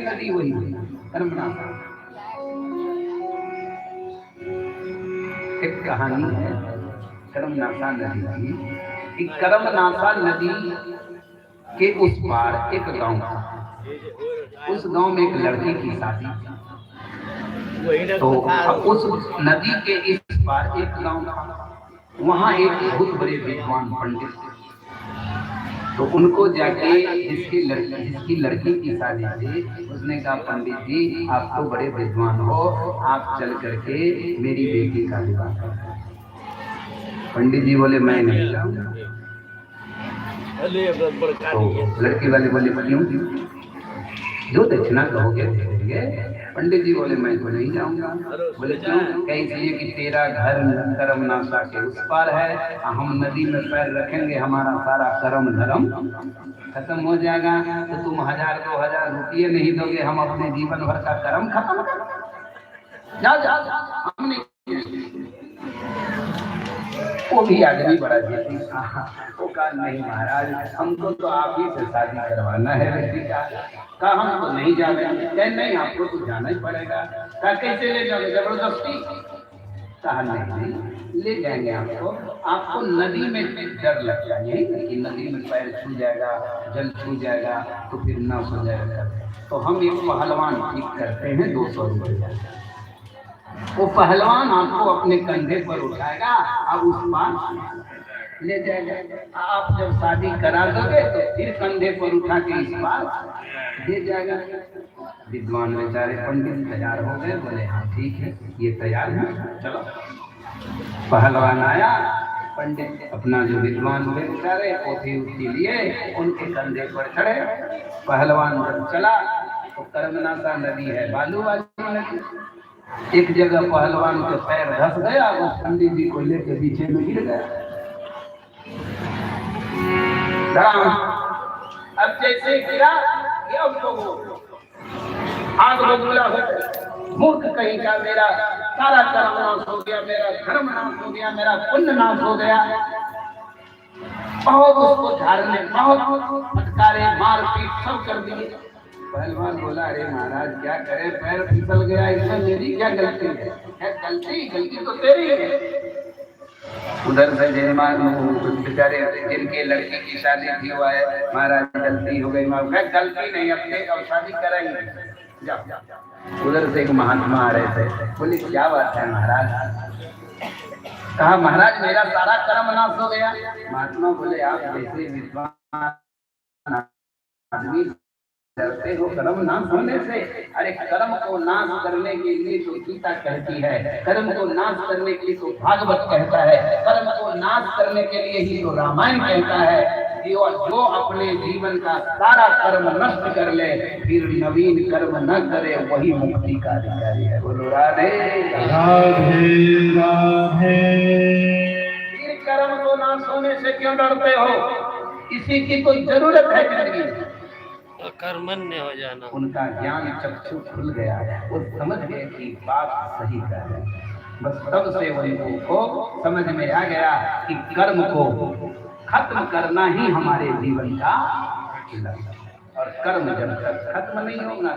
नदी वही कर्मनाशा। एक कहानी है कर्मनाशा नदी की। कर्मनाशा नदी के उस पार एक गांव था। उस गांव में एक लड़की की शादी। तो उस नदी के इस पार एक गांव था, वहां एक बहुत बड़े विद्वान पंडित थे। तो उनको जाके जिसकी लड़की की शादी थी, उसने कहा पंडित जी आप तो बड़े विद्वान हो, आप चल करके मेरी बेटी का विवाह करें। पंडित जी बोले मैं नहीं जाऊंगा। तो लड़की वाले बोले क्यों? जो दक्षिणा कहोगे दे देंगे। पंडित जी बोले मैं तो नहीं जाऊंगा। बोले क्यों? कैसे कि तेरा घर कर्मनाशा के उस पार है, हम नदी में पैर रखेंगे हमारा सारा कर्म धर्म खत्म हो जाएगा। तो तुम 1000-2000 रुपये नहीं दोगे, हम अपने जीवन भर का कर्म खत्म कर जाओ। हम नहीं। वो भी आदमी बड़ा जीती। वो कहा नहीं महाराज, हमको तो आप ही से शादी करवाना है बेटी का। कहा हम तो नहीं जाने। नहीं आपको तो जाना ही पड़ेगा। कहा कैसे ले जाओगे? जबरदस्ती। कहा नहीं ले जाएंगे आपको। आपको नदी में डर लगता है कि नदी में पैर छू जाएगा, जल छू जाएगा तो फिर न हो जाएगा। तो हम एक पहलवान ठीक करते हैं 200 रुपये। वो पहलवान आपको अपने कंधे पर उठाएगा और उस पार ले जाएगा। आप जब शादी करा दोगे तो फिर कंधे पर उठा के इस पार ले जाएगा। विद्वान बेचारे पंडित तैयार हो गए। बोले हाँ ठीक है, ये तैयार है, चलो। पहलवान आया, पंडित अपना जो विद्वान हुए बेचारे पोथी उठी लिए उनके कंधे पर चढ़े। पहलवान जब चला तो कर्मनाशा नदी है, बालू वाली नदी। एक जगह पहलवान के पैर धस गया, वो पंडित जी को लेकर पीछे में गिर गया। अब जैसे गिरा तो आग बबूला हो गया। मूर्ख कहीं का, मेरा सारा कर्म नाश हो गया, मेरा धर्म नाश हो गया, मेरा पुण्य नाश हो गया। बहुत उसको झाड़ने, बहुत फटकारे, मार पीट सब कर दिए। पहलवान बोला अरे महाराज क्या करे, पैर फिसल गया, इसमें मेरी क्या गलती है? गलती तो तेरी है। उधर से बेचारे जिनके लड़की की शादी थी हुआ है, महाराज गलती हो गई। गलती नहीं, अपने अब शादी करेंगे, जाओ। उधर से एक महात्मा आ रहे थे। बोले क्या बात है महाराज? कहा महाराज मेरा सारा कर्म नाश हो गया। महात्मा बोले आप जैसे विद्वान आदमी डरते हो कर्म नाश होने से? अरे कर्म को नाश करने के लिए तो गीता कहती है, कर्म को नाश करने के लिए तो भागवत कहता है, कर्म को नाश करने के लिए ही तो रामायण कहता है। जो अपने जीवन का सारा कर्म नष्ट कर ले फिर नवीन कर्म न करे वही मुक्ति का अधिकारी है। बोलो राधे राधे राधे। फिर कर्म को नाश होने से क्यों डरते हो? इसी की कोई जरूरत है जिंदगी में? कर्मण्य हो जाना। उनका ज्ञान चक्षु खुल गया, वो समझ गए कि बात सही कह रहे हैं। बस तब से उनको समझ में आ गया कि कर्म को खत्म करना ही हमारे जीवन का लक्ष्य है। और कर्म जब तक खत्म नहीं होगा